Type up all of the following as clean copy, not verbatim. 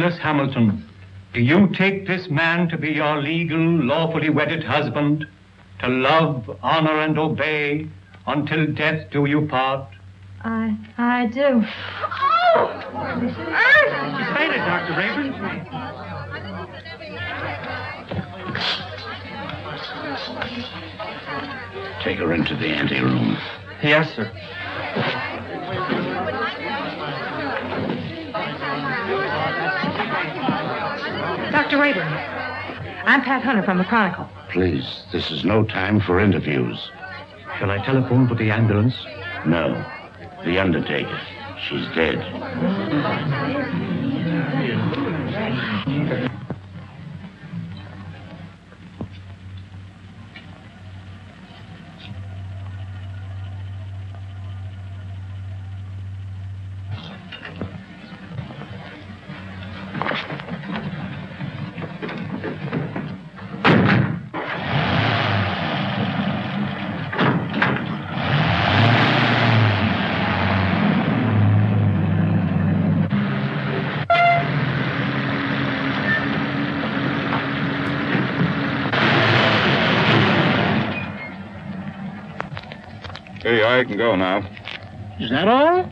Silas Hamilton, do you take this man to be your legal, lawfully wedded husband, to love, honor, and obey until death do you part? I do. Oh! She fainted, Dr. Rayburn. Take her into the anteroom. Yes, sir. Dr. Rayburn, I'm Pat Hunter from the Chronicle. Please, this is no time for interviews. Shall I telephone for the ambulance? No. The undertaker. She's dead. Hey, I can go now. Is that all?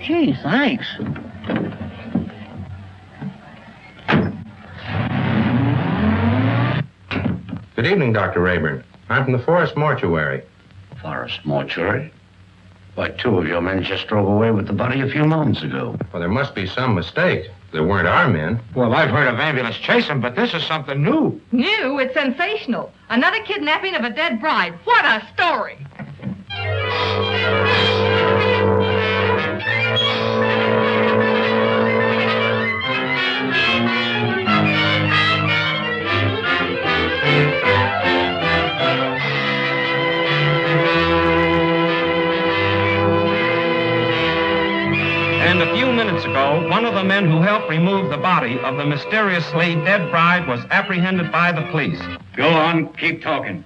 Gee, thanks. Good evening, Dr. Rayburn. I'm from the Forest Mortuary. Forest Mortuary? Why, two of your men just drove away with the body a few moments ago. Well, there must be some mistake. They weren't our men. Well, I've heard of ambulance chasing, but this is something new. New? It's sensational. Another kidnapping of a dead bride. What a story! And a few minutes ago, one of the men who helped remove the body of the mysteriously dead bride was apprehended by the police. Go on, keep talking.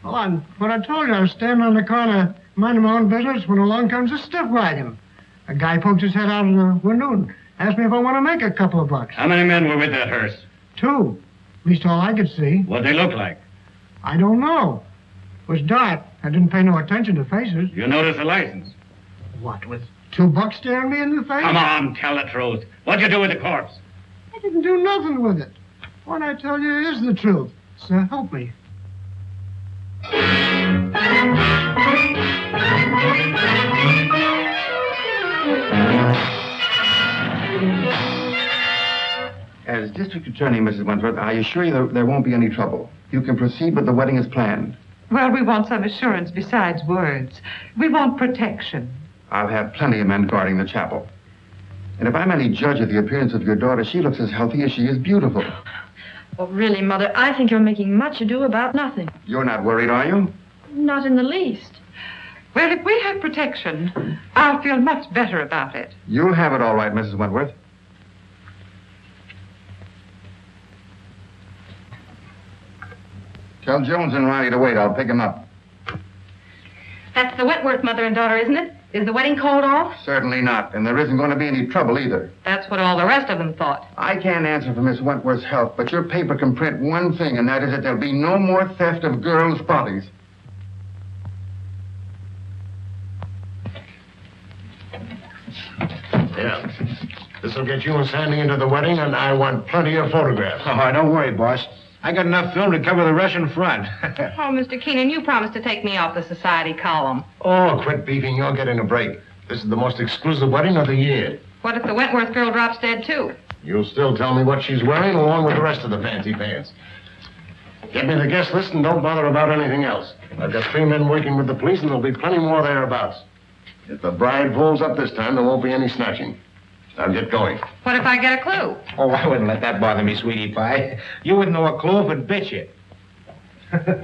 Well, what I told you, I was standing on the corner, minding my own business, when along comes a stiff wagon. A guy poked his head out of the window and asked me if I want to make a couple of bucks. How many men were with that hearse? 2. At least all I could see. What'd they look like? I don't know. It was dark. I didn't pay no attention to faces. You notice the license? What, with $2 staring me in the face? Come on, tell the truth. What'd you do with the corpse? I didn't do nothing with it. What I tell you is the truth. So help me. As District Attorney, Mrs. Wentworth, I assure you there won't be any trouble. You can proceed with the wedding as planned. Well, we want some assurance besides words. We want protection. I'll have plenty of men guarding the chapel. And if I'm any judge of the appearance of your daughter, she looks as healthy as she is beautiful. Well, really, Mother, I think you're making much ado about nothing. You're not worried, are you? Not in the least. Well, if we have protection, I'll feel much better about it. You'll have it all right, Mrs. Wentworth. Tell Jones and Riley to wait. I'll pick him up. That's the Wentworth mother and daughter, isn't it? Is the wedding called off? Certainly not. And there isn't going to be any trouble either. That's what all the rest of them thought. I can't answer for Miss Wentworth's health, but your paper can print one thing, and that is that there'll be no more theft of girls' bodies. Yeah. This'll get you and Sandy into the wedding, and I want plenty of photographs. Oh, don't worry, boss. I got enough film to cover the Russian front. Oh, Mr. Keenan, you promised to take me off the society column. Oh, quit beefing. You're getting a break. This is the most exclusive wedding of the year. What if the Wentworth girl drops dead, too? You'll still tell me what she's wearing, along with the rest of the fancy pants. Get me the guest list and don't bother about anything else. I've got 3 men working with the police, and there'll be plenty more thereabouts. If the bride pulls up this time, there won't be any snatching. Now get going. What if I get a clue? Oh, I wouldn't let that bother me, sweetie pie. You wouldn't know a clue if it bit you.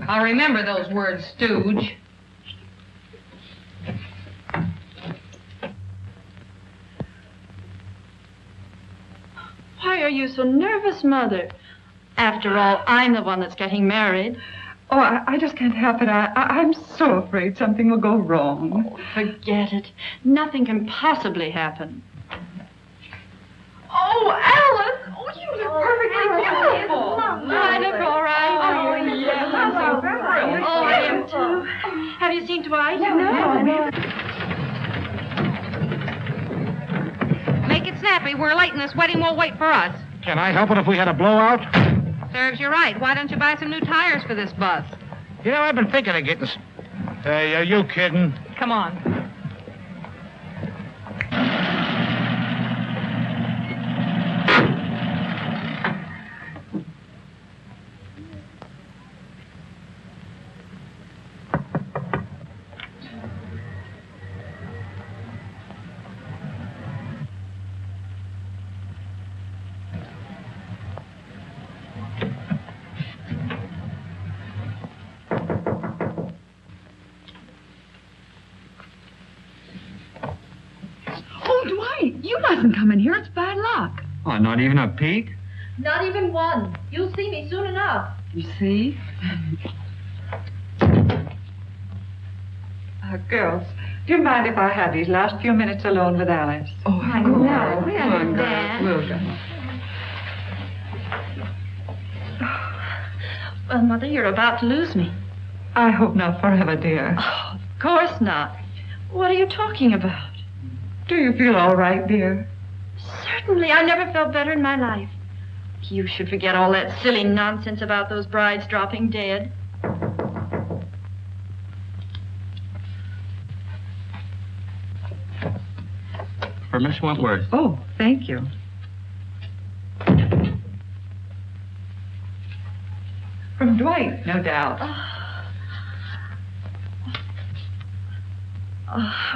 I'll remember those words, stooge. Why are you so nervous, Mother? After all, I'm the one that's getting married. Oh, I just can't help it. I'm so afraid something will go wrong. Oh, forget it. Nothing can possibly happen. Oh, happy. We're late and this wedding won't wait for us. Can I help it if we had a blowout? Serves you right. Why don't you buy some new tires for this bus? You know, I've been thinking of getting... Hey, are you kidding? Come on. You mustn't come in here. It's bad luck. Oh, not even a peek? Not even one. You'll see me soon enough. You see? Girls, do you mind if I have these last few minutes alone with Alice? Oh, I know. We understand. We'll go. Well, Mother, you're about to lose me. I hope not forever, dear. Oh, of course not. What are you talking about? Do you feel all right, dear? Certainly. I never felt better in my life. You should forget all that silly nonsense about those brides dropping dead. For Miss Wentworth. Oh, thank you. From Dwight, no doubt.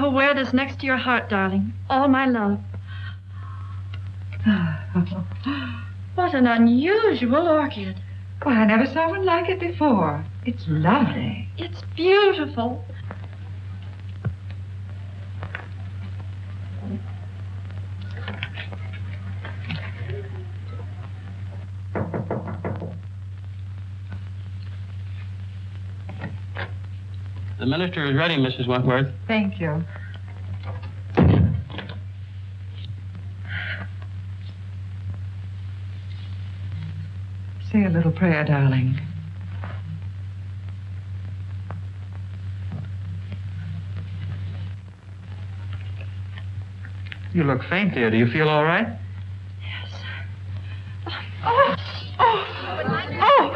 Oh, wear this next to your heart, darling. All my love. What an unusual orchid. Why, I never saw one like it before. It's lovely. It's beautiful. The minister is ready, Mrs. Wentworth. Thank you. Say a little prayer, darling. You look faint, dear. Do you feel all right? Yes. Oh, Alice! Oh,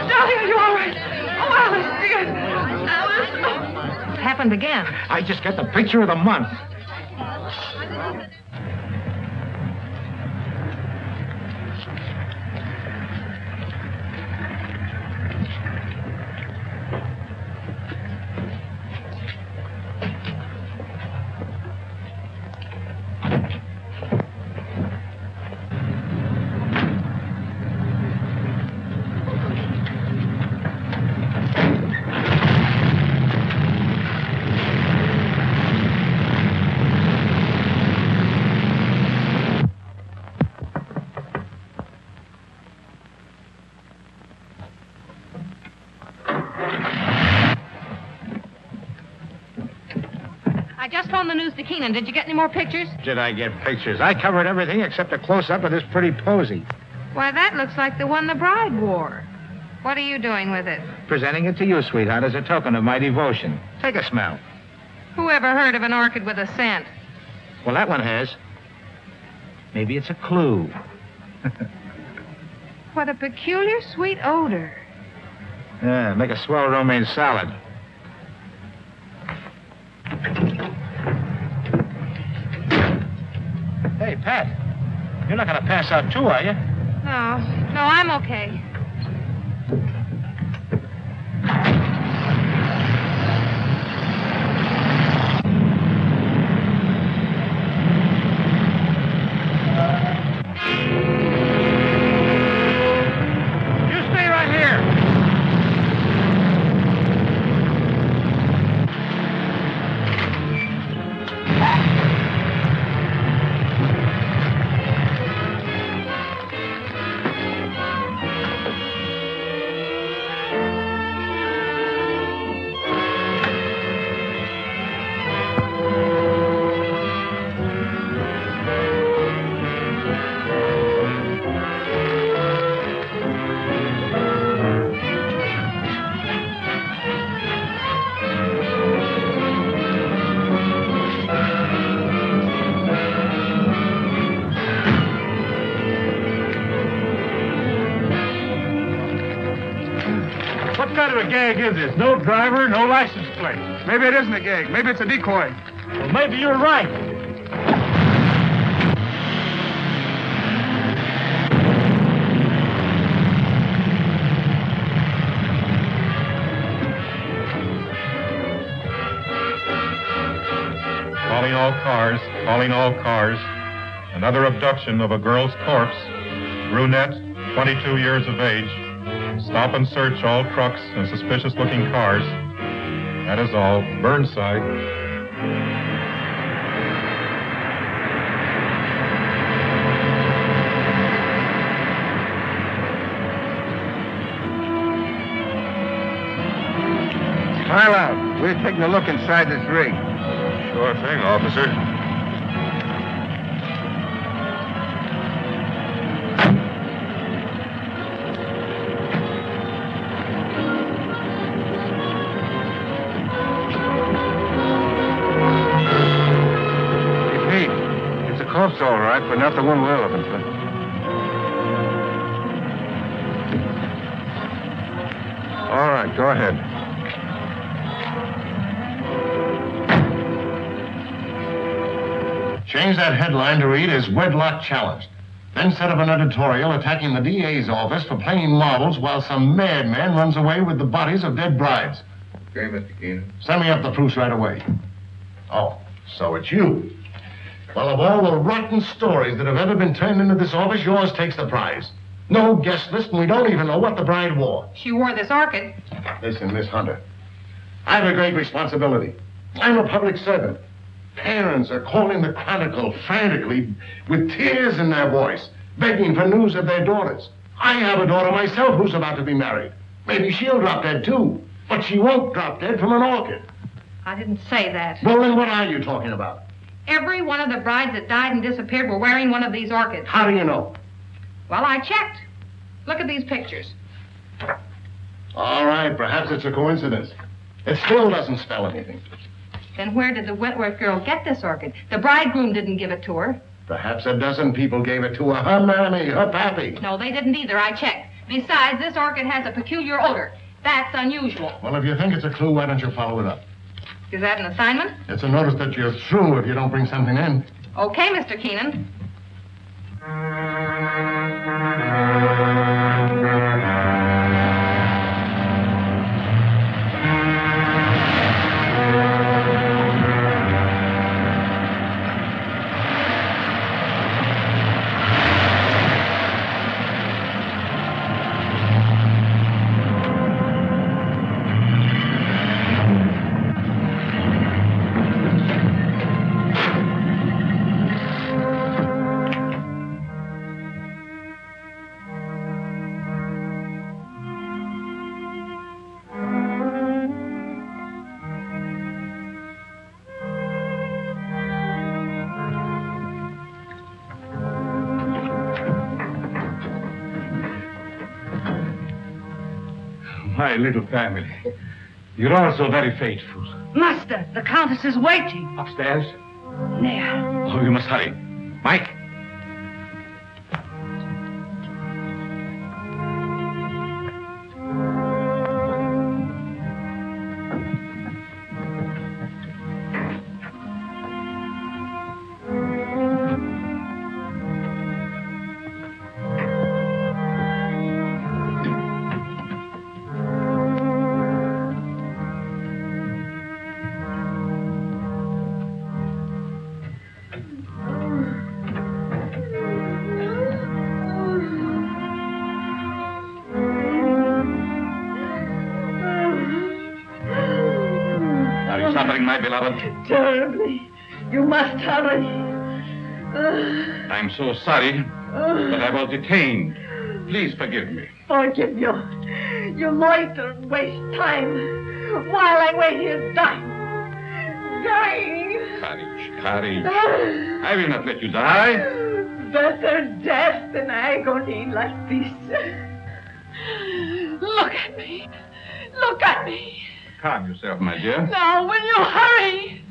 darling, are you all right? Oh, Alice, dear. Alice. It happened again. I just got the picture of the month. I just phoned the news to Keenan. Did you get any more pictures? Did I get pictures? I covered everything except a close-up of this pretty posy. Why, that looks like the one the bride wore. What are you doing with it? Presenting it to you, sweetheart, as a token of my devotion. Take a smell. Who ever heard of an orchid with a scent? Well, that one has. Maybe it's a clue. What a peculiar sweet odor. Yeah, make a swell romaine salad. Hey, Pat, you're not going to pass out too, are you? No, I'm okay. You stay right here. kind of a gag is this? No driver, no license plate. Maybe it isn't a gag. Maybe it's a decoy. Well, maybe you're right. Calling all cars, calling all cars. Another abduction of a girl's corpse. Brunette, 22 years of age. Stop and search all trucks and suspicious-looking cars. That is all. Burnside. Smile out. We're taking a look inside this rig. Sure thing, officer. Corpse, all right, but not the one we're looking for. All right, go ahead. Change that headline to read as wedlock challenged. Then set up an editorial attacking the DA's office for playing marbles while some madman runs away with the bodies of dead brides. Okay, Mr. Keenan. Send me up the proofs right away. Oh, so it's you. Well, of all the rotten stories that have ever been turned into this office, yours takes the prize. No guest list, and we don't even know what the bride wore. She wore this orchid. Listen, Miss Hunter, I have a great responsibility. I'm a public servant. Parents are calling the Chronicle frantically with tears in their voice, begging for news of their daughters. I have a daughter myself who's about to be married. Maybe she'll drop dead, too. But she won't drop dead from an orchid. I didn't say that. Well, then what are you talking about? Every one of the brides that died and disappeared were wearing one of these orchids. How do you know? Well, I checked. Look at these pictures. All right, perhaps it's a coincidence. It still doesn't spell anything. Then where did the Wentworth girl get this orchid? The bridegroom didn't give it to her. Perhaps a dozen people gave it to her. Her mammy, her pappy. No, they didn't either. I checked. Besides, this orchid has a peculiar odor. That's unusual. Well, if you think it's a clue, why don't you follow it up? Is that an assignment? It's a notice that you're through if you don't bring something in. Okay, Mr. Keenan. My little family. You're all so very faithful. Master, the Countess is waiting. Upstairs? There. Oh, you must hurry. Mike? My beloved. Terribly. You must hurry. I'm so sorry, but I was detained. Please forgive me. Forgive you. You loiter and waste time while I wait here dying. Dying. Courage, courage. I will not let you die. Better death than agony like this. Look at me. Look at me. Calm yourself, my dear. Now, will you hurry?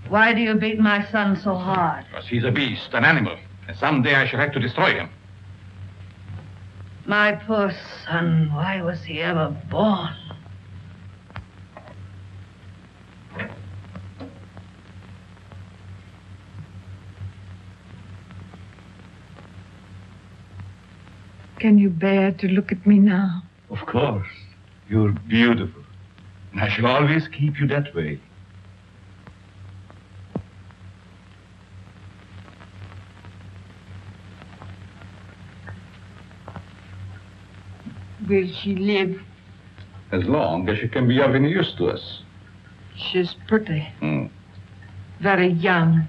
Why do you beat my son so hard? Because he's a beast, an animal. And someday I shall have to destroy him. My poor son, why was he ever born? Can you bear to look at me now? Of course. You're beautiful. And I shall always keep you that way. Will she live? As long as she can be of any use to us. She's pretty. Very young.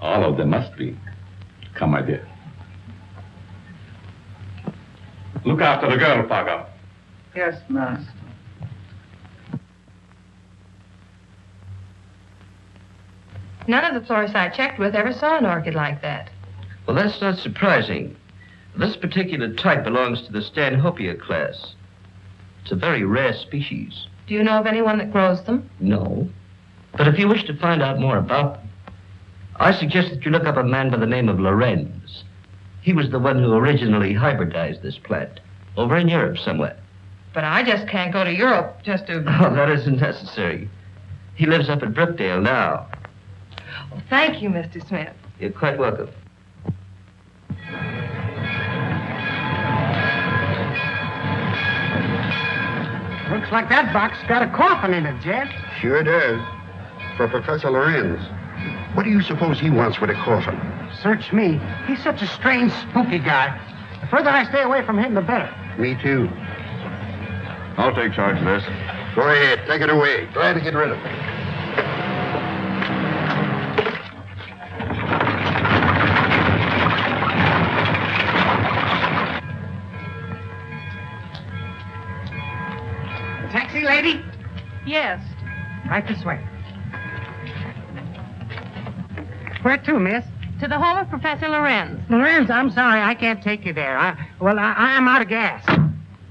All of them must be. Come, my dear. Look after the girl, Paga. Yes, master. None of the florists I checked with ever saw an orchid like that. Well, that's not surprising. This particular type belongs to the Stanhopea class. It's a very rare species. Do you know of anyone that grows them? No. But if you wish to find out more about them, I suggest that you look up a man by the name of Lorenz. He was the one who originally hybridized this plant, over in Europe somewhere. But I just can't go to Europe just to... Oh, that isn't necessary. He lives up at Brookdale now. Oh, thank you, Mr. Smith. You're quite welcome. Looks like that box got a coffin in it, Jet. Sure does. For Professor Lorenz. What do you suppose he wants with a coffin? Search me. He's such a strange, spooky guy. The further I stay away from him, the better. Me too. I'll take charge of this. Go ahead, take it away. Glad to get rid of it. Taxi, lady? Yes. Right this way. Where to, miss? To the home of Professor Lorenz. Lorenz, I'm sorry, I can't take you there. I'm out of gas.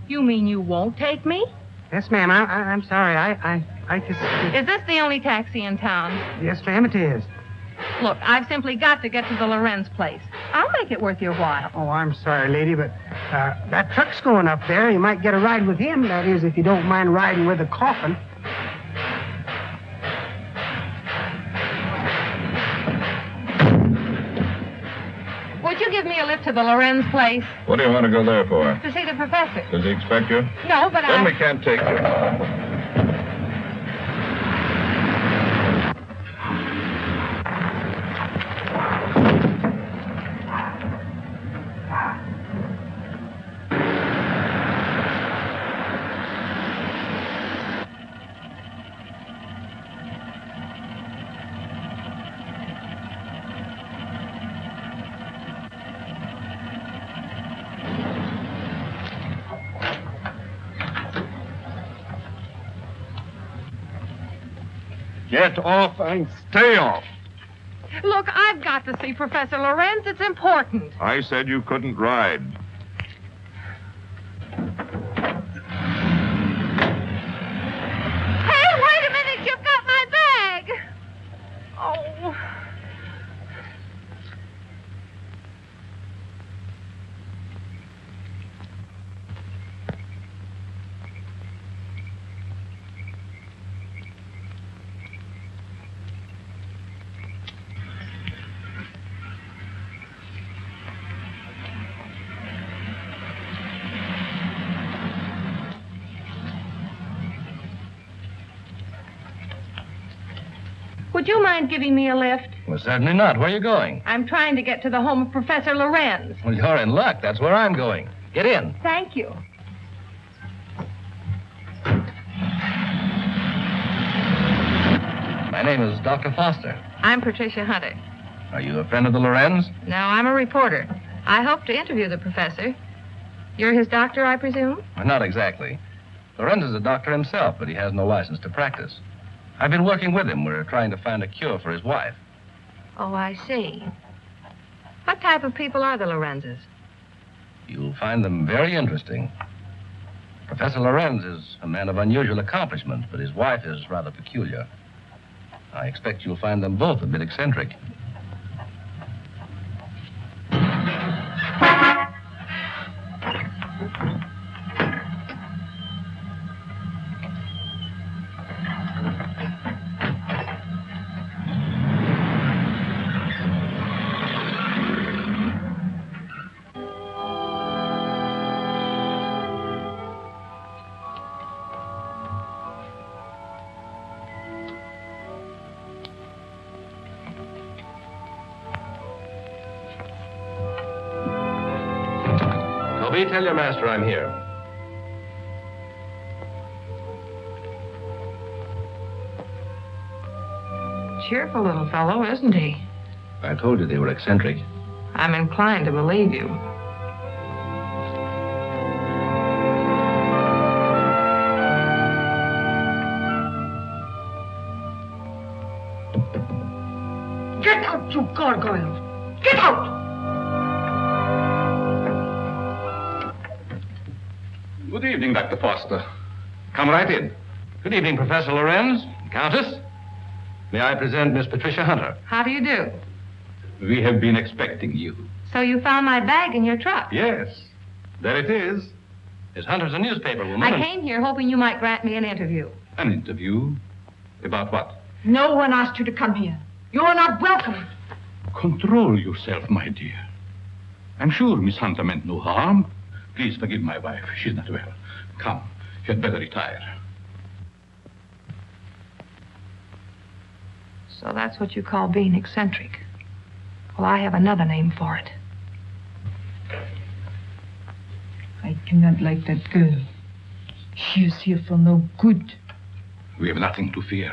You mean you won't take me? Yes, ma'am. I'm sorry. I just... Is this the only taxi in town? Yes, ma'am, it is. Look, I've simply got to get to the Lorenz place. I'll make it worth your while. Oh, I'm sorry, lady, but that truck's going up there. You might get a ride with him. That is, if you don't mind riding with a coffin. Would you give me a lift to the Lorenz place? What do you want to go there for? To see the professor. Does he expect you? No, but Then we can't take you. Get off and stay off. Look, I've got to see Professor Lorenz. It's important. I said you couldn't ride. Hey, wait a minute. You've got my bag. Oh. Would you mind giving me a lift? Well, certainly not. Where are you going? I'm trying to get to the home of Professor Lorenz. Well, you're in luck. That's where I'm going. Get in. Thank you. My name is Dr. Foster. I'm Patricia Hunter. Are you a friend of the Lorenz? No, I'm a reporter. I hope to interview the professor. You're his doctor, I presume? Well, not exactly. Lorenz is a doctor himself, but he has no license to practice. I've been working with him. We're trying to find a cure for his wife. Oh, I see. What type of people are the Lorenzes? You'll find them very interesting. Professor Lorenz is a man of unusual accomplishment, but his wife is rather peculiar. I expect you'll find them both a bit eccentric. Toby, tell your master I'm here. Cheerful little fellow, isn't he? I told you they were eccentric. I'm inclined to believe you. Get out, you gargoyle! Get out! Good evening, Dr. Foster. Come right in. Good evening, Professor Lorenz. Countess. May I present Miss Patricia Hunter? How do you do? We have been expecting you. So you found my bag in your truck? Yes. There it is. Miss Hunter's a newspaper woman. I came here hoping you might grant me an interview. An interview? About what? No one asked you to come here. You are not welcome. Control yourself, my dear. I'm sure Miss Hunter meant no harm. Please forgive my wife. She's not well. Come, you had better retire. So that's what you call being eccentric. Well, I have another name for it. I do not like that girl. She is here for no good. We have nothing to fear.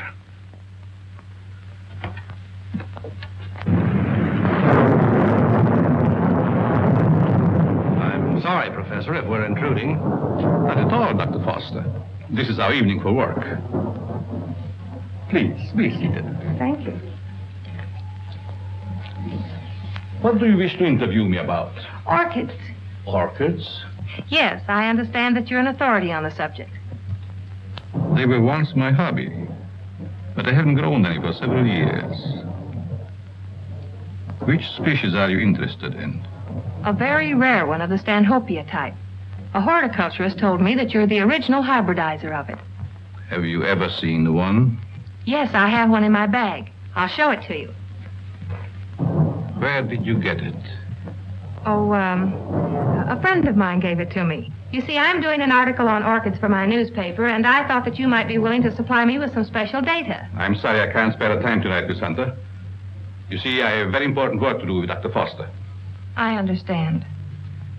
I'm sorry, Professor, if we're intruding. Not at all, Dr. Foster. This is our evening for work. Please, be seated. Thank you. What do you wish to interview me about? Orchids. Orchids? Yes, I understand that you're an authority on the subject. They were once my hobby, but I haven't grown any for several years. Which species are you interested in? A very rare one of the Stanhopea type. A horticulturist told me that you're the original hybridizer of it. Have you ever seen one? Yes, I have one in my bag. I'll show it to you. Where did you get it? Oh, a friend of mine gave it to me. You see, I'm doing an article on orchids for my newspaper, and I thought that you might be willing to supply me with some special data. I'm sorry I can't spare the time tonight, Miss Hunter. You see, I have very important work to do with Dr. Foster. I understand.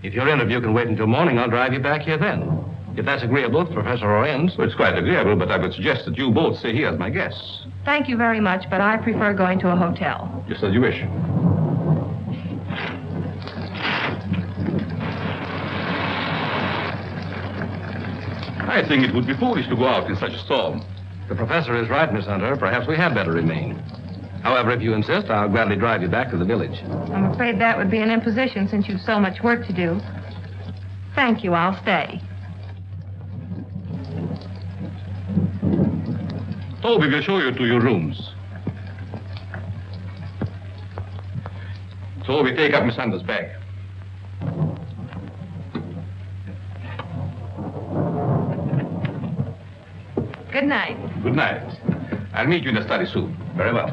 If your interview can wait until morning, I'll drive you back here then. If that's agreeable to Professor Lorenz. Well, it's quite agreeable, but I would suggest that you both stay here as my guests. Thank you very much, but I prefer going to a hotel. Just as you wish. I think it would be foolish to go out in such a storm. The professor is right, Miss Hunter. Perhaps we had better remain. However, if you insist, I'll gladly drive you back to the village. I'm afraid that would be an imposition since you've so much work to do. Thank you, I'll stay. Toby will show you to your rooms. Toby, take up Miss Hunter's bag. Good night. Good night. I'll meet you in the study soon. Very well.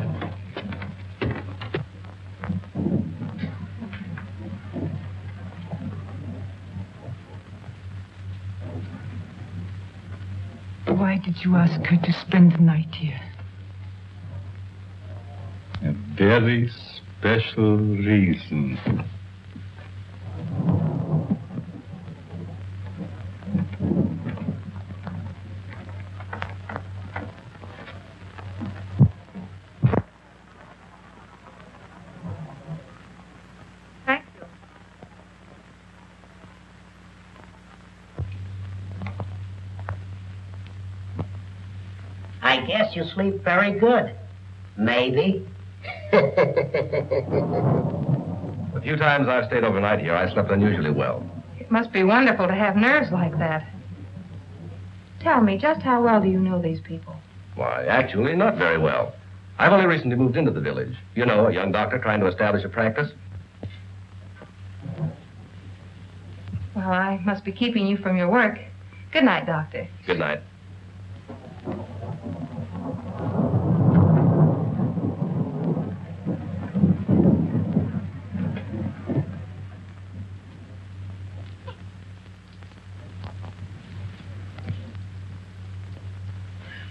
Why did you ask her to spend the night here? A very special reason. I guess you sleep very good. Maybe. The few times I've stayed overnight here, I slept unusually well. It must be wonderful to have nerves like that. Tell me, just how well do you know these people? Why, actually, not very well. I've only recently moved into the village. You know, a young doctor trying to establish a practice. Well, I must be keeping you from your work. Good night, Doctor. Good night.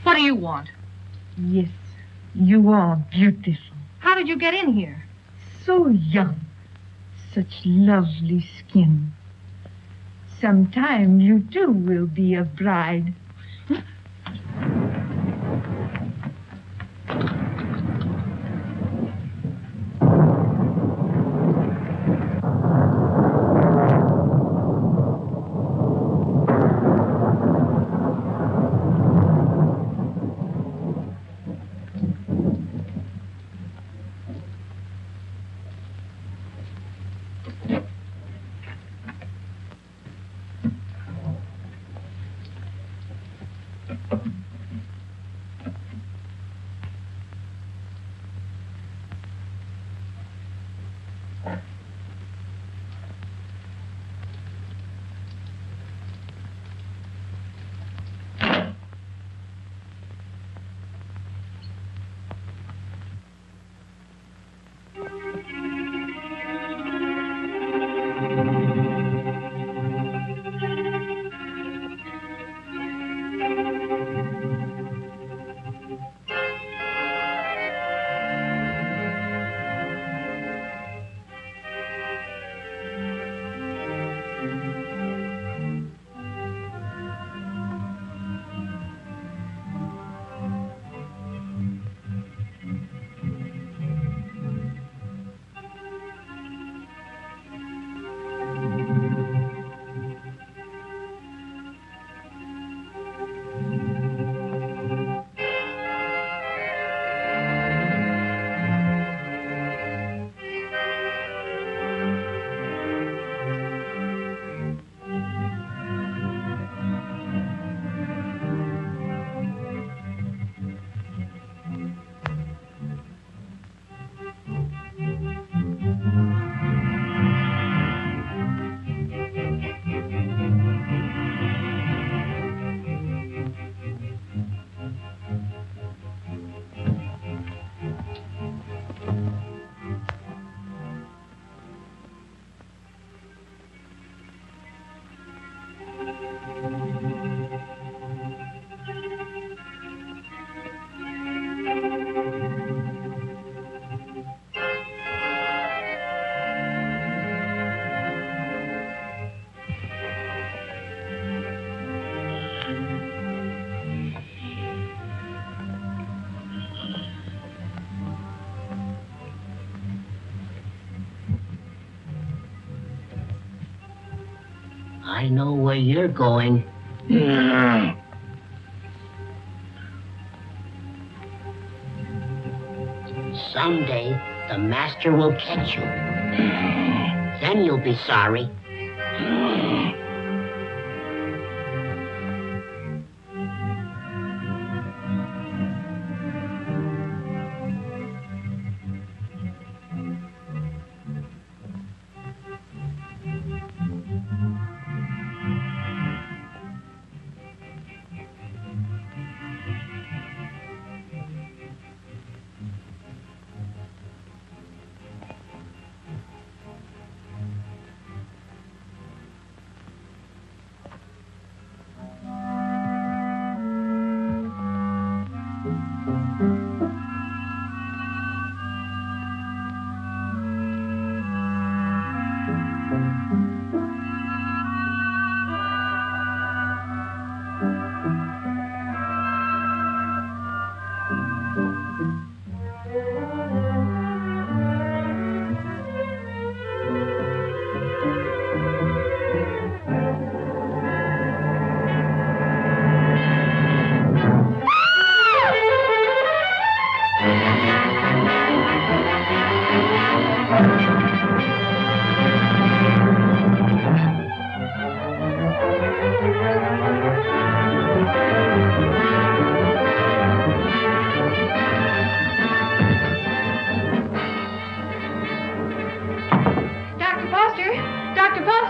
What do you want? Yes, you are beautiful. How did you get in here? So young. Such lovely skin. Sometime you too will be a bride. I know where you're going. Someday, the master will catch you. Then you'll be sorry.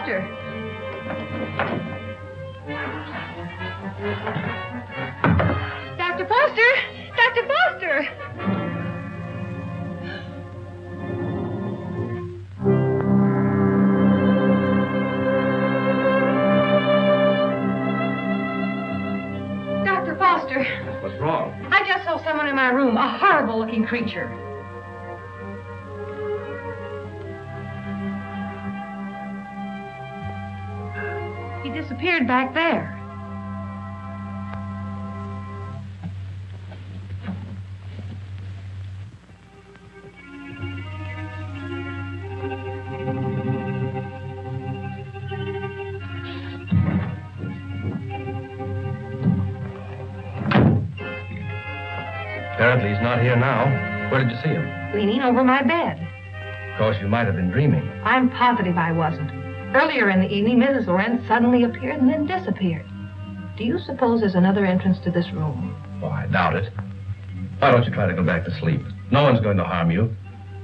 Foster. Dr. Foster! Dr. Foster! Dr. Foster! What's wrong? I just saw someone in my room, a horrible-looking creature. He disappeared back there. Apparently he's not here now. Where did you see him? Leaning over my bed. Of course, you might have been dreaming. I'm positive I wasn't. Earlier in the evening, Mrs. Lorenz suddenly appeared and then disappeared. Do you suppose there's another entrance to this room? Oh, I doubt it. Why don't you try to go back to sleep? No one's going to harm you.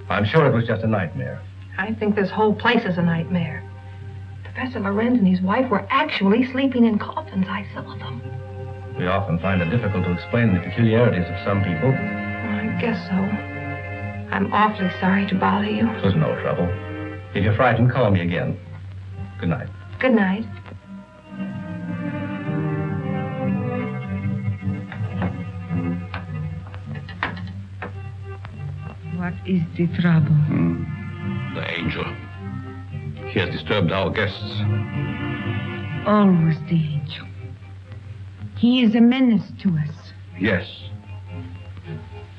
I'm sure it was just a nightmare. I think this whole place is a nightmare. Professor Lorenz and his wife were actually sleeping in coffins. I saw them. We often find it difficult to explain the peculiarities of some people. I guess so. I'm awfully sorry to bother you. It was no trouble. If you're frightened, call me again. Good night. Good night. What is the trouble? The angel. He has disturbed our guests. Always the angel. He is a menace to us. Yes.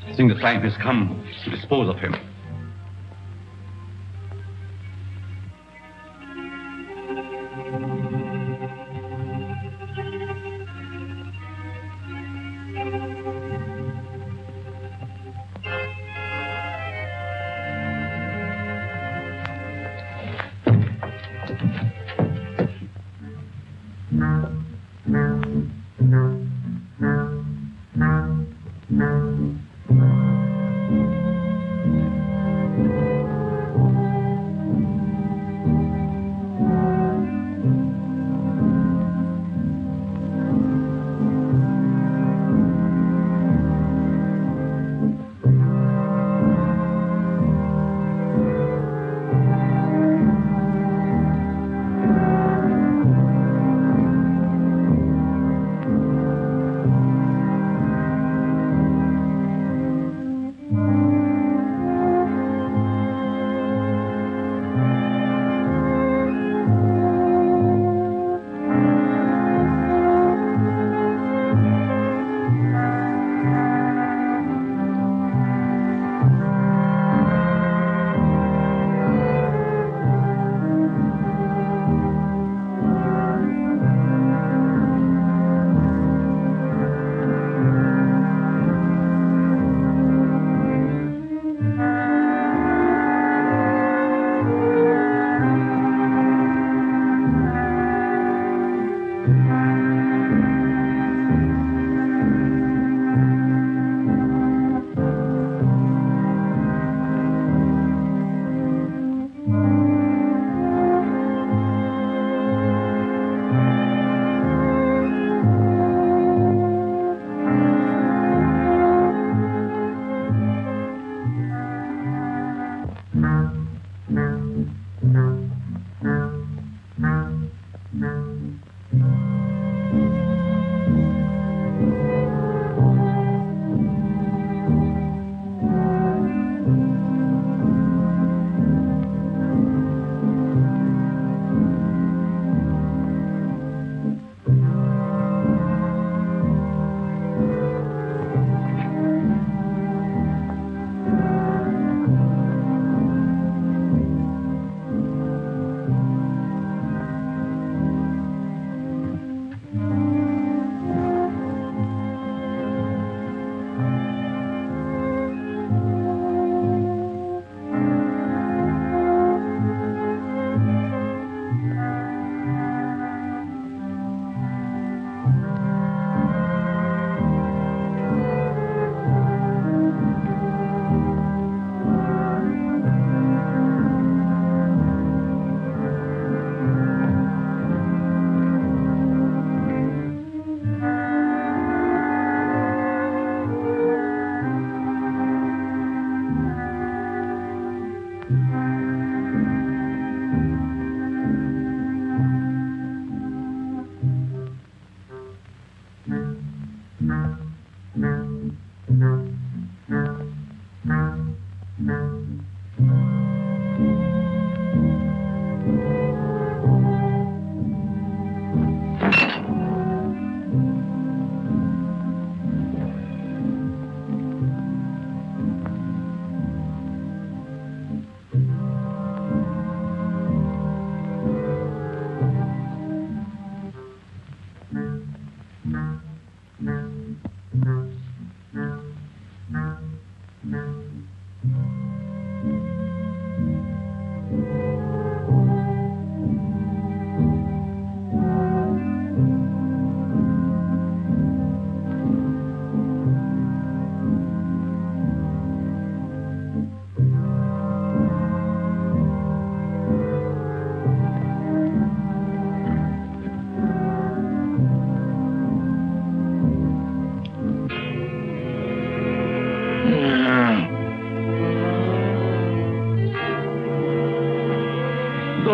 I think the time has come to dispose of him.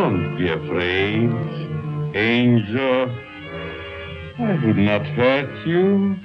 Don't be afraid, Angel. I would not hurt you.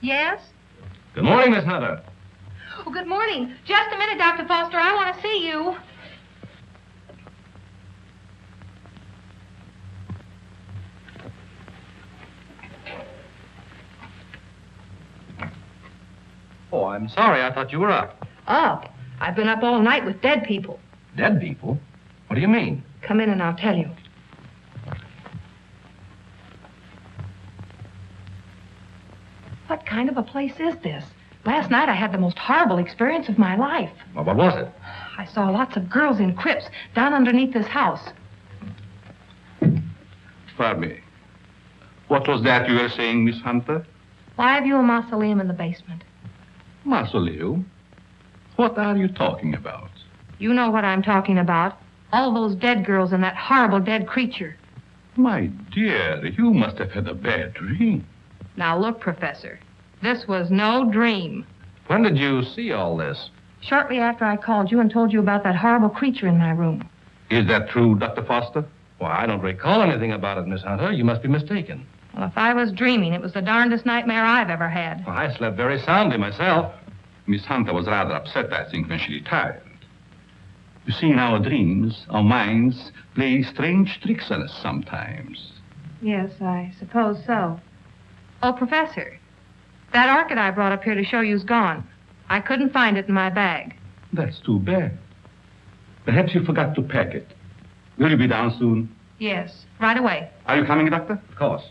Yes? Good morning, Miss Hunter. Oh, good morning. Just a minute, Dr. Foster. I want to see you. Oh, I'm sorry. I thought you were up. Up? I've been up all night with dead people. Dead people? What do you mean? Come in and I'll tell you. What kind of a place is this? Last night I had the most horrible experience of my life. Well, what was it? I saw lots of girls in crypts down underneath this house. Pardon me. What was that you were saying, Miss Hunter? Why have you a mausoleum in the basement? Mausoleum? What are you talking about? You know what I'm talking about. All those dead girls and that horrible dead creature. My dear, you must have had a bad dream. Now look, Professor, this was no dream. When did you see all this? Shortly after I called you and told you about that horrible creature in my room. Is that true, Dr. Foster? Well, I don't recall anything about it, Miss Hunter. You must be mistaken. Well, if I was dreaming, it was the darndest nightmare I've ever had. Well, I slept very soundly myself. Miss Hunter was rather upset, I think, when she retired. You see, in our dreams, our minds play strange tricks on us sometimes. Yes, I suppose so. Oh, Professor, that orchid I brought up here to show you's gone. I couldn't find it in my bag. That's too bad. Perhaps you forgot to pack it. Will you be down soon? Yes, right away. Are you coming, Doctor? Of course.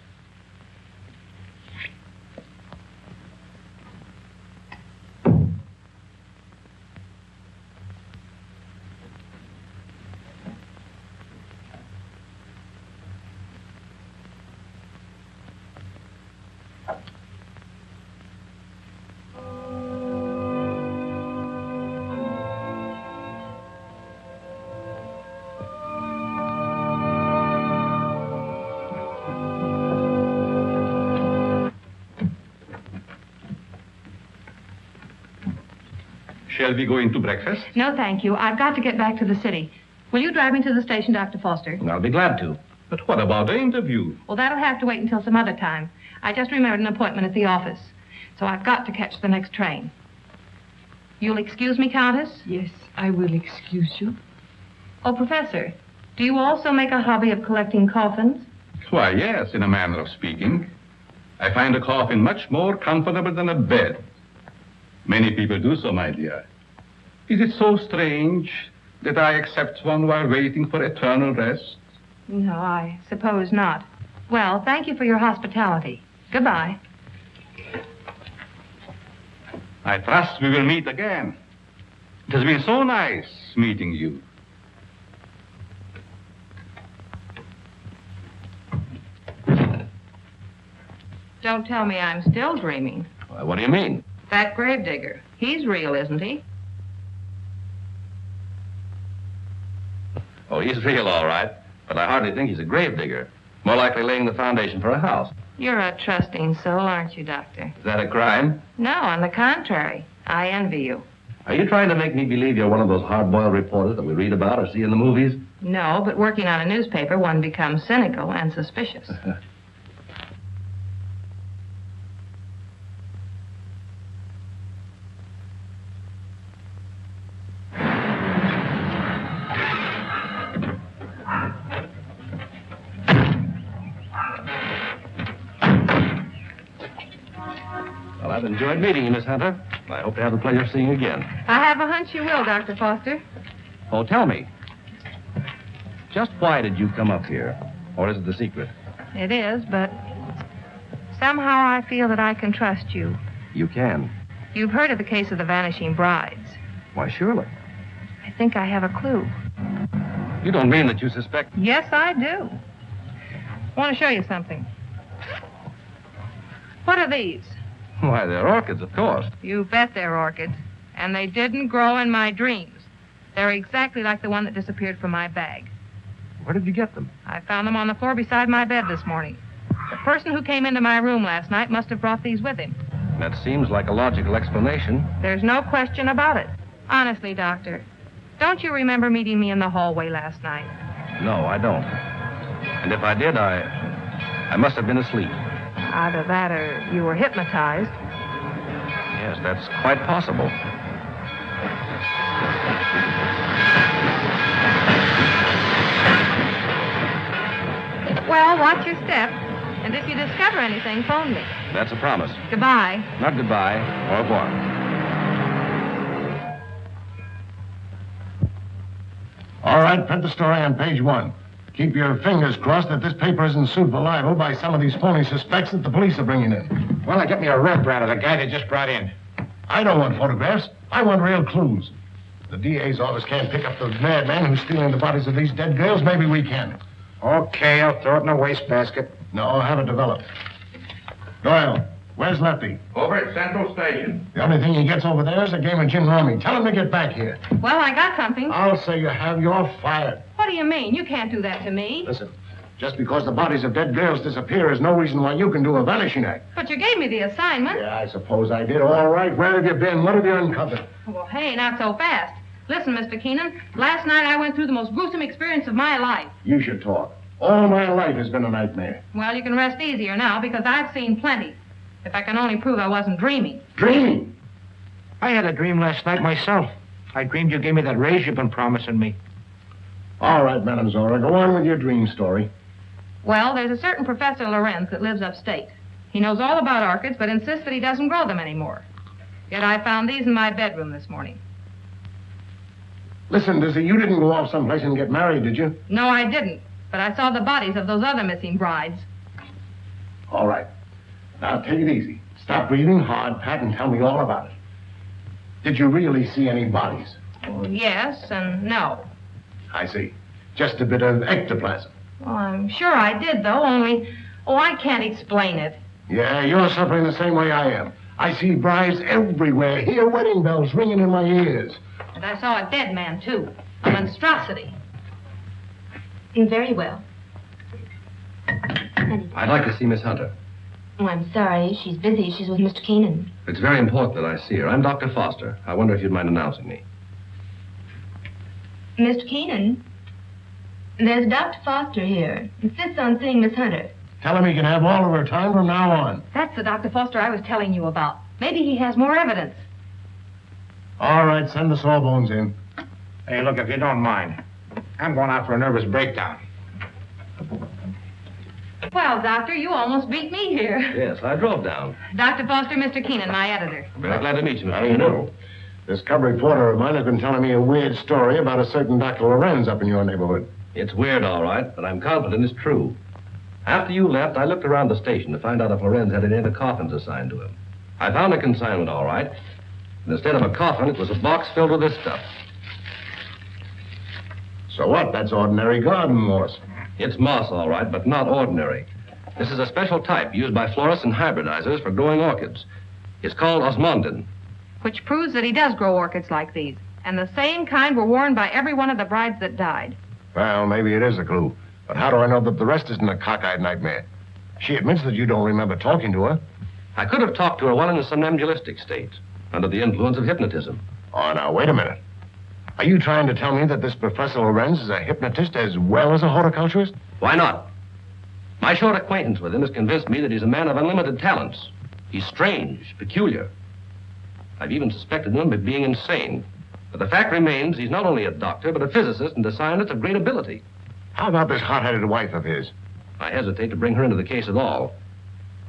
Shall we go into breakfast? No, thank you. I've got to get back to the city. Will you drive me to the station, Dr. Foster? I'll be glad to. But what about the interview? Well, that'll have to wait until some other time. I just remembered an appointment at the office. So I've got to catch the next train. You'll excuse me, Countess? Yes, I will excuse you. Oh, Professor, do you also make a hobby of collecting coffins? Why, yes, in a manner of speaking. I find a coffin much more comfortable than a bed. Many people do so, my dear. Is it so strange that I accept one while waiting for eternal rest? No, I suppose not. Well, thank you for your hospitality. Goodbye. I trust we will meet again. It has been so nice meeting you. Don't tell me I'm still dreaming. Well, what do you mean? That gravedigger. He's real, isn't he? Oh, he's real, all right. But I hardly think he's a gravedigger. More likely laying the foundation for a house. You're a trusting soul, aren't you, Doctor? Is that a crime? No, on the contrary. I envy you. Are you trying to make me believe you're one of those hard-boiled reporters that we read about or see in the movies? No, but working on a newspaper, one becomes cynical and suspicious. Well, I've enjoyed meeting you, Miss Hunter. I hope to have the pleasure of seeing you again. I have a hunch you will, Dr. Foster. Oh, tell me. Just why did you come up here? Or is it the secret? It is, but somehow I feel that I can trust you. You can. You've heard of the case of the vanishing brides. Why, surely. I think I have a clue. You don't mean that you suspect... Yes, I do. I want to show you something. What are these? Why, they're orchids, of course. You bet they're orchids. And they didn't grow in my dreams. They're exactly like the one that disappeared from my bag. Where did you get them? I found them on the floor beside my bed this morning. The person who came into my room last night must have brought these with him. That seems like a logical explanation. There's no question about it. Honestly, Doctor, don't you remember meeting me in the hallway last night? No, I don't. And if I did, I must have been asleep. Either that or you were hypnotized. Yes, that's quite possible. Well, watch your step. And if you discover anything, phone me. That's a promise. Goodbye. Not goodbye. Au revoir. All right, print the story on page 1. Keep your fingers crossed that this paper isn't sued for libel by some of these phony suspects that the police are bringing in. Well, I get me a rep-rap of the guy they just brought in. I don't want photographs. I want real clues. The DA's office can't pick up the madman who's stealing the bodies of these dead girls. Maybe we can. Okay, I'll throw it in a wastebasket. No, I'll have it developed. Doyle, where's Lefty? Over at Central Station. The only thing he gets over there is a game of gin rummy. Tell him to get back here. Well, I got something. I'll say you have. You're fired. What do you mean? You can't do that to me. Listen, just because the bodies of dead girls disappear is no reason why you can do a vanishing act. But you gave me the assignment. Yeah, I suppose I did. All right, where have you been? What have you uncovered? Well, hey, not so fast. Listen, Mr. Keenan, last night I went through the most gruesome experience of my life. You should talk. All my life has been a nightmare. Well, you can rest easier now because I've seen plenty. If I can only prove I wasn't dreaming. Dreaming? I had a dream last night myself. I dreamed you gave me that raise you've been promising me. All right, Madam Zora, go on with your dream story. Well, there's a certain Professor Lorenz that lives upstate. He knows all about orchids, but insists that he doesn't grow them anymore. Yet I found these in my bedroom this morning. Listen, Dizzy, you didn't go off someplace and get married, did you? No, I didn't. But I saw the bodies of those other missing brides. All right. Now, take it easy. Stop breathing hard, Pat, and tell me all about it. Did you really see any bodies? Well, yes and no. I see. Just a bit of ectoplasm. Well, I'm sure I did, though, only... Oh, I can't explain it. Yeah, you're suffering the same way I am. I see brides everywhere. Hear wedding bells ringing in my ears. And I saw a dead man, too. A monstrosity. Very well. I'd like to see Miss Hunter. Oh, I'm sorry. She's busy. She's with Mr. Keenan. It's very important that I see her. I'm Dr. Foster. I wonder if you'd mind announcing me. Mr. Keenan, there's Dr. Foster here. Insists on seeing Miss Hunter. Tell him he can have all of her time from now on. That's the Dr. Foster I was telling you about. Maybe he has more evidence. All right, send the sawbones in. Hey, look, if you don't mind, I'm going out for a nervous breakdown. Well, Doctor, you almost beat me here. Yes, I drove down. Dr. Foster, Mr. Keenan, my editor. Very glad to meet you, Mr. I know. This cub reporter of mine has been telling me a weird story about a certain Dr. Lorenz up in your neighborhood. It's weird, all right, but I'm confident it's true. After you left, I looked around the station to find out if Lorenz had any of the coffins assigned to him. I found a consignment, all right. And instead of a coffin, it was a box filled with this stuff. So what? That's ordinary garden moss. It's moss, all right, but not ordinary. This is a special type used by florists and hybridizers for growing orchids. It's called osmundin. Which proves that he does grow orchids like these. And the same kind were worn by every one of the brides that died. Well, maybe it is a clue. But how do I know that the rest isn't a cockeyed nightmare? She admits that you don't remember talking to her. I could have talked to her while in a somnambulistic state, under the influence of hypnotism. Oh, now, wait a minute. Are you trying to tell me that this Professor Lorenz is a hypnotist as well as a horticulturist? Why not? My short acquaintance with him has convinced me that he's a man of unlimited talents. He's strange, peculiar. I've even suspected him of being insane. But the fact remains he's not only a doctor, but a physicist and a scientist of great ability. How about this hot-headed wife of his? I hesitate to bring her into the case at all.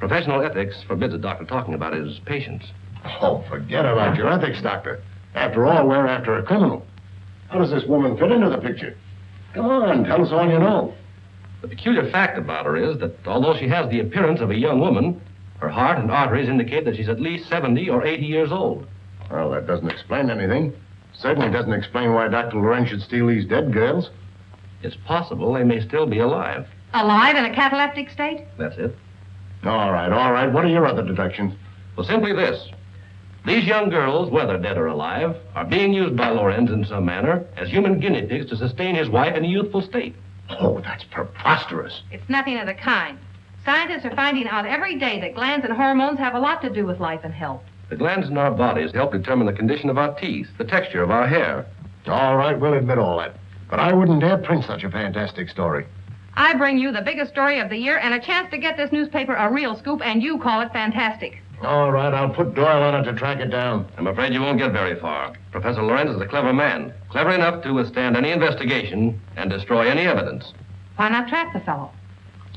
Professional ethics forbids a doctor talking about his patients. Oh, forget about your ethics, Doctor. After all, we're after a criminal. How does this woman fit into the picture? Come on, tell us all you know. The peculiar fact about her is that although she has the appearance of a young woman, her heart and arteries indicate that she's at least 70 or 80 years old. Well, that doesn't explain anything. Certainly doesn't explain why Dr. Lorenz should steal these dead girls. It's possible they may still be alive. Alive in a cataleptic state? That's it. All right. What are your other deductions? Well, simply this. These young girls, whether dead or alive, are being used by Lorenz in some manner as human guinea pigs to sustain his wife in a youthful state. Oh, that's preposterous. It's nothing of the kind. Scientists are finding out every day that glands and hormones have a lot to do with life and health. The glands in our bodies help determine the condition of our teeth, the texture of our hair. All right, we'll admit all that. But I wouldn't dare print such a fantastic story. I bring you the biggest story of the year and a chance to get this newspaper a real scoop, and you call it fantastic. All right, I'll put Doyle on it to track it down. I'm afraid you won't get very far. Professor Lorenz is a clever man, clever enough to withstand any investigation and destroy any evidence. Why not trap the fellow?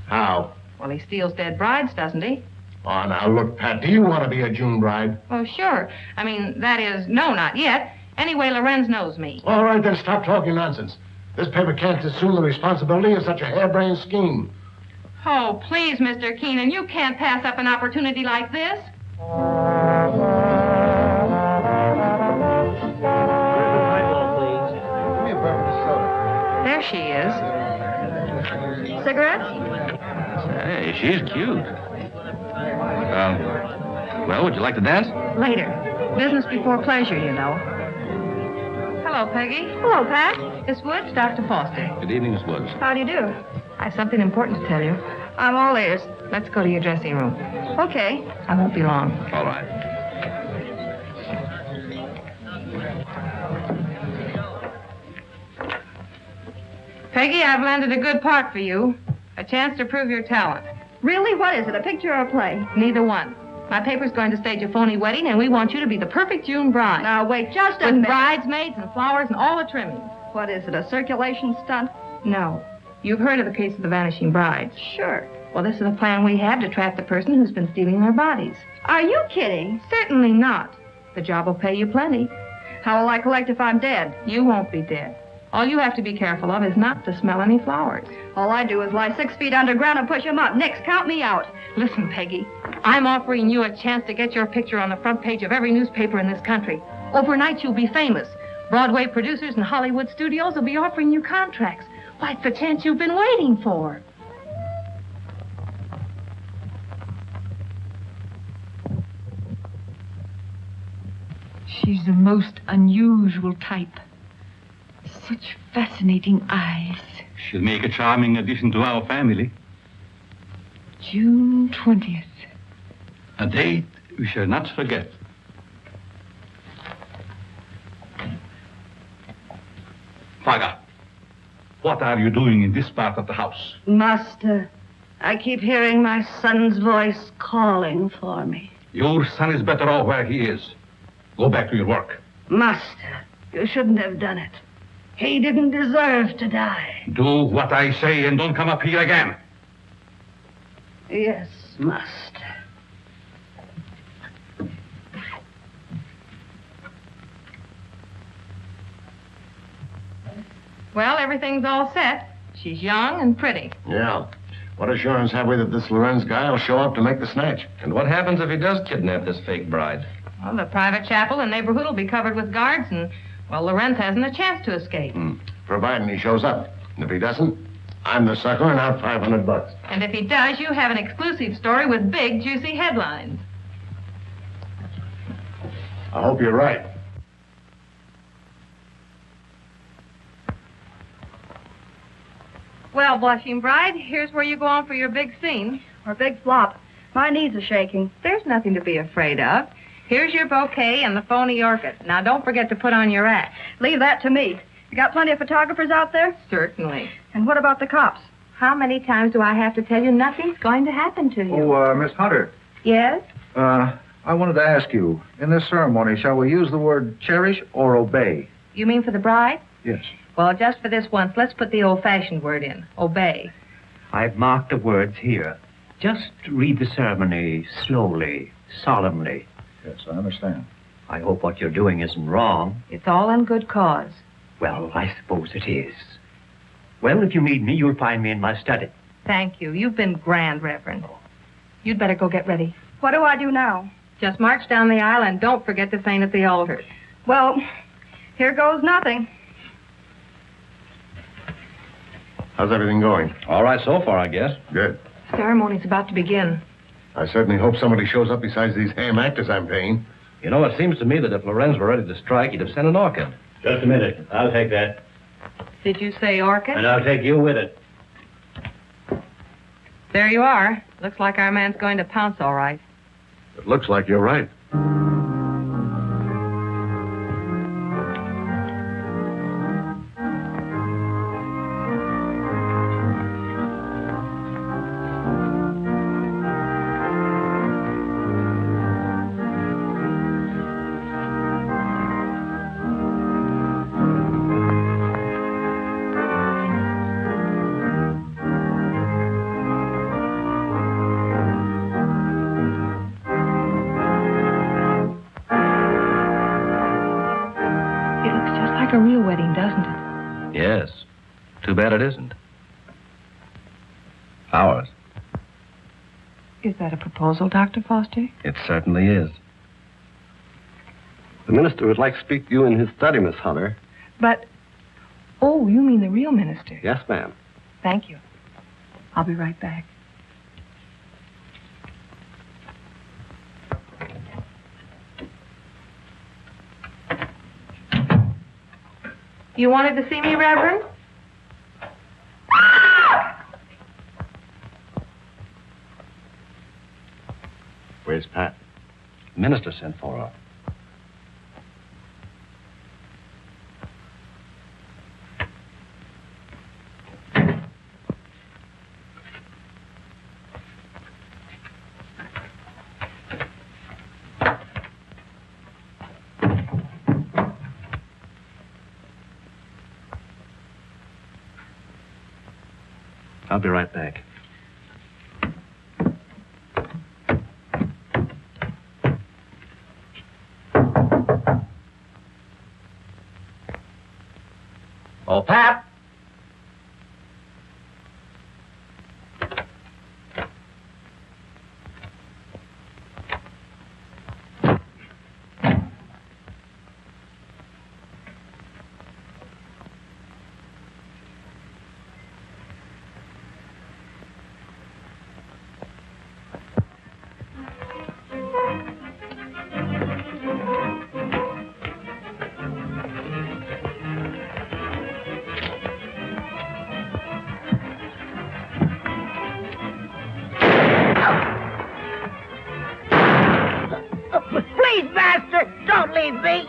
How? Well, he steals dead brides, doesn't he? Oh, now, look, Pat, do you want to be a June bride? Oh, sure. I mean, that is, no, not yet. Anyway, Lorenz knows me. All right, then stop talking nonsense. This paper can't assume the responsibility of such a harebrained scheme. Oh, please, Mr. Keenan, you can't pass up an opportunity like this. There she is. Cigarettes? Hey, she's cute. Well, would you like to dance? Later. Business before pleasure, you know. Hello, Peggy. Hello, Pat. Miss Woods, Dr. Foster. Good evening, Miss Woods. How do you do? I have something important to tell you. I'm all ears. Let's go to your dressing room. Okay. I won't be long. All right. Peggy, I've landed a good part for you. A chance to prove your talent. Really? What is it, a picture or a play? Neither one. My paper's going to stage a phony wedding, and we want you to be the perfect June bride. Now, wait just a With minute. bridesmaids and flowers and all the trimmings. What is it, a circulation stunt? No. You've heard of the case of the vanishing brides. Sure. Well, this is the plan we have to trap the person who's been stealing their bodies. Are you kidding? Certainly not. The job will pay you plenty. How will I collect if I'm dead? You won't be dead. All you have to be careful of is not to smell any flowers. All I do is lie 6 feet underground and push them up. Nix, count me out. Listen, Peggy, I'm offering you a chance to get your picture on the front page of every newspaper in this country. Overnight, you'll be famous. Broadway producers and Hollywood studios will be offering you contracts. Why, it's the chance you've been waiting for. She's the most unusual type. Such fascinating eyes. She'll make a charming addition to our family. June 20th. A date we shall not forget. Father, what are you doing in this part of the house? Master, I keep hearing my son's voice calling for me. Your son is better off where he is. Go back to your work. Master, you shouldn't have done it. He didn't deserve to die. Do what I say and don't come up here again. Yes, master. Well, everything's all set. She's young and pretty. Yeah. What assurance have we that this Lorenz guy will show up to make the snatch? And what happens if he does kidnap this fake bride? Well, the private chapel and neighborhood will be covered with guards, and, well, Lorenz hasn't a chance to escape. Providing he shows up. And if he doesn't, I'm the sucker and out $500. And if he does, you have an exclusive story with big, juicy headlines. I hope you're right. Well, blushing bride, here's where you go on for your big scene. Or big flop. My knees are shaking. There's nothing to be afraid of. Here's your bouquet and the phony orchid. Now, don't forget to put on your act. Leave that to me. You got plenty of photographers out there? Certainly. And what about the cops? How many times do I have to tell you nothing's going to happen to you? Oh, Miss Hunter. Yes? I wanted to ask you, in this ceremony, shall we use the word cherish or obey? You mean for the bride? Yes. Well, just for this once, let's put the old-fashioned word in. Obey. I've marked the words here. Just read the ceremony slowly, solemnly. Yes, I understand. I hope what you're doing isn't wrong. It's all in good cause. Well, I suppose it is. Well, if you need me, you'll find me in my study. Thank you. You've been grand, Reverend. You'd better go get ready. What do I do now? Just march down the aisle and don't forget to sing at the altar. Well, here goes nothing. How's everything going? All right so far, I guess. Good. Ceremony's about to begin. I certainly hope somebody shows up besides these ham actors I'm paying. You know, it seems to me that if Lorenz were ready to strike, he'd have sent an orchid. Just a minute. I'll take that. Did you say orchid? And I'll take you with it. There you are. Looks like our man's going to pounce all right. It looks like you're right. Like a real wedding, doesn't it? Yes. Too bad it isn't. Ours. Is that a proposal, Dr. Foster? It certainly is. The minister would like to speak to you in his study, Miss Hunter. But, oh, you mean the real minister? Yes, ma'am. Thank you. I'll be right back. You wanted to see me, Reverend? Where's Pat? The minister sent for her. I'll be right back. Oh, Pap! Please, Master, don't leave me.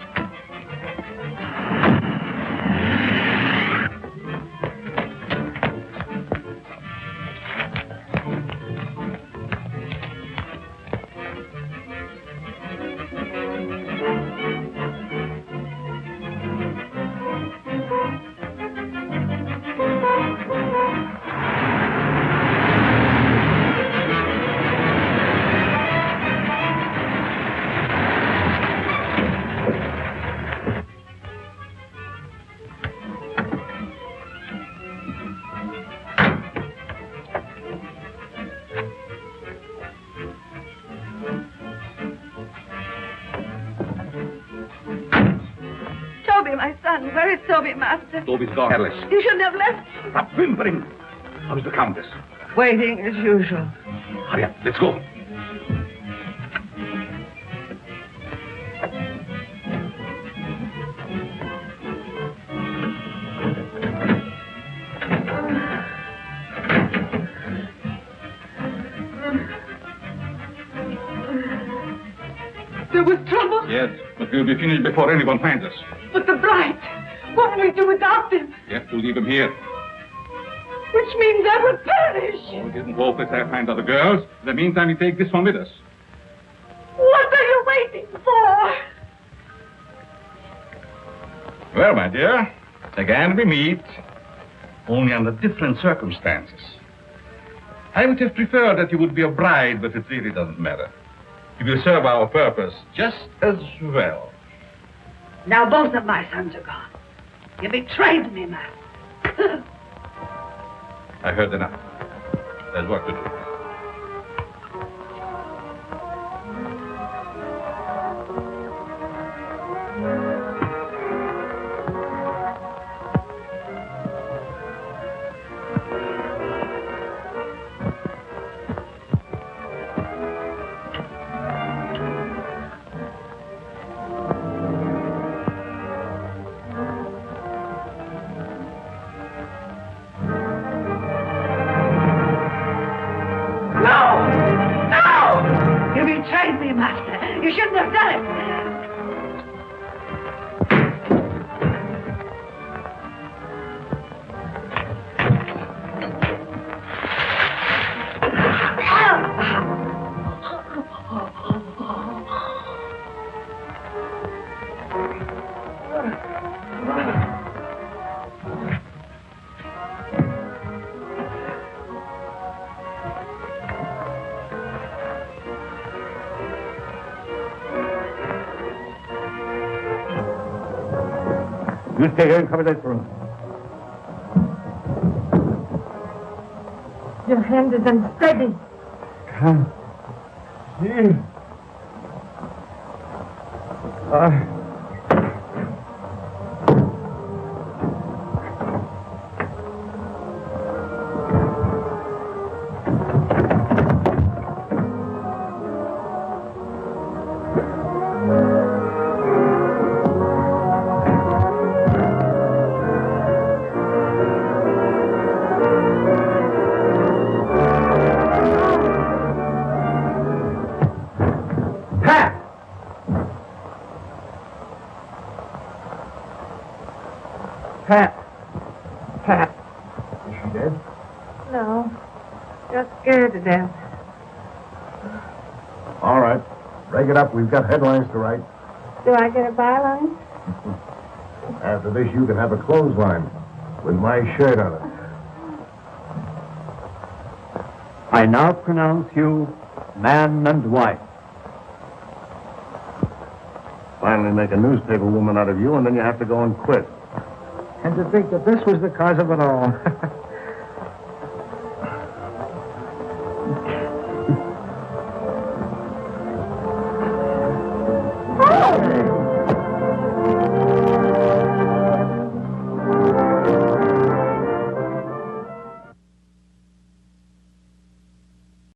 Toby, my son, where is Toby, Master? Toby's gone. Alice. You shouldn't have left. Stop whimpering. How is the Countess? Waiting as usual. Hurry up. Let's go. There was trouble? Yes, but we'll be finished before anyone finds us. But the bride, what will we do without them? We have to leave him here. Which means I will perish. Oh, it isn't hopeless I find other girls. In the meantime, we take this one with us. What are you waiting for? Well, my dear, again we meet, only under different circumstances. I would have preferred that you would be a bride, but it really doesn't matter. He will serve our purpose just as well. Now both of my sons are gone. You betrayed me, Master. I heard enough. There's work to do. You shouldn't have done it. You stay here and cover this room. Your hand is unsteady. Can't see. Pat. Is she dead? No. Just scared to death. All right. Break it up. We've got headlines to write. Do I get a byline? After this, you can have a clothesline with my shirt on it. I now pronounce you man and wife. Finally make a newspaper woman out of you, and then you have to go and quit. And to think that this was the cause of it all.